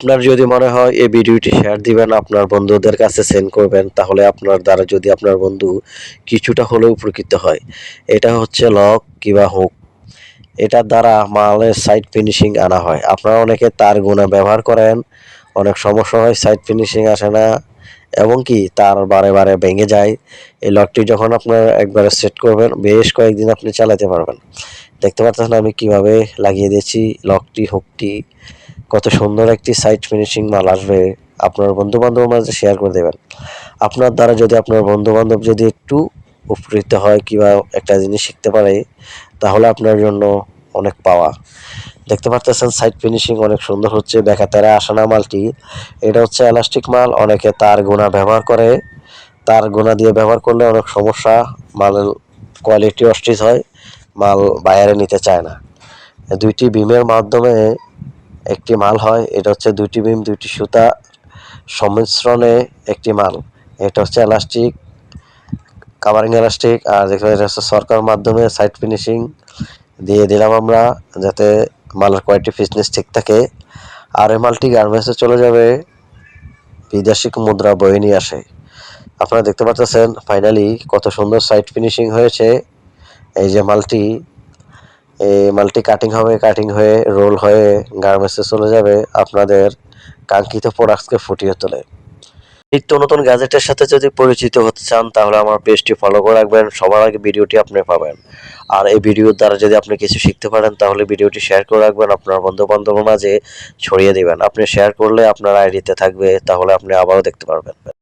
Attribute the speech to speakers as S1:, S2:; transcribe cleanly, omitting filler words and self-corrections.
S1: আপনার যদি মনে হয় এই ভিডিওটি শেয়ার দিবেন, আপনার বন্ধুদের কাছে সেন্ড করবেন, তাহলে আপনার দ্বারা যদি আপনার বন্ধু কিছুটা হলেও উপকৃত হয়। এটা হচ্ছে লক কিংবা হুক। এটার দ্বারা মালের সাইড ফিনিশিং আনা হয়। আপনারা অনেকে তার গুণা ব্যবহার করেন, অনেক সমস্যা হয়, সাইড ফিনিশিং আসে না এবং কি তার বারে বারে ভেঙে যায়। এই লকটি যখন আপনারা একবারে সেট করবেন, বেশ কয়েকদিন আপনি চালাতে পারবেন। দেখতে পাচ্ছেন আমি কিভাবে লাগিয়ে দিয়েছি লকটি, হুকটি। কত সুন্দর একটি সাইড ফিনিশিং মাল আসবে। আপনার বন্ধু বান্ধবের মাঝে শেয়ার করে দেবেন। আপনার দ্বারা যদি আপনার বন্ধু বান্ধব যদি একটু উপকৃত হয় কিংবা একটা জিনিস শিখতে পারে, তাহলে আপনার জন্য অনেক পাওয়া। দেখতে পারতেছেন সাইড ফিনিশিং অনেক সুন্দর হচ্ছে। বেকাতেরা আসে না মালটি। এটা হচ্ছে এলাস্টিক মাল। অনেকে তার গুণা ব্যবহার করে, তার গুণা দিয়ে ব্যবহার করলে অনেক সমস্যা, মালের কোয়ালিটি অস্থির হয়, মাল বাইরে নিতে চায় না। দুইটি বিমের মাধ্যমে একটি মাল হয়। এটা হচ্ছে দুইটি বিম, দুইটি সুতা সংমিশ্রণে একটি মাল। এটা হচ্ছে এলাস্টিক, কাভারিং এলাস্টিক। আর যেখানে এটা হচ্ছে সরকার মাধ্যমে সাইড ফিনিশিং দিয়ে দিলাম আমরা, যাতে মালের কোয়ালিটি ফিটনেস ঠিক থাকে। আর এই মালটি গার্মেন্টসে চলে যাবে, বিদেশি মুদ্রা বয়ে নিয়ে আসে। আপনারা দেখতে পাচ্ছেন ফাইনালি কত সুন্দর সাইড ফিনিশিং হয়েছে। এই যে মালটি, এই মালটি কাটিং হবে, কাটিং হয়ে রোল হয়ে গার্মেন্টসে চলে যাবে, আপনাদের কাঙ্ক্ষিত প্রোডাক্টসকে ফুটিয়ে তোলে। নিত্য নতুন গ্যাজেটের সাথে যদি পরিচিত হতে চান, তাহলে আমার পেজটি ফলো করে রাখবেন, সবার আগে ভিডিওটি আপনি পাবেন। আর এই ভিডিওর দ্বারা যদি আপনি কিছু শিখতে পারেন, তাহলে ভিডিওটি শেয়ার করে রাখবেন, আপনার বন্ধু বান্ধবের মাঝে ছড়িয়ে দিবেন। আপনি শেয়ার করলে আপনার আইডিতে থাকবে, তাহলে আপনি আবারও দেখতে পারবেন।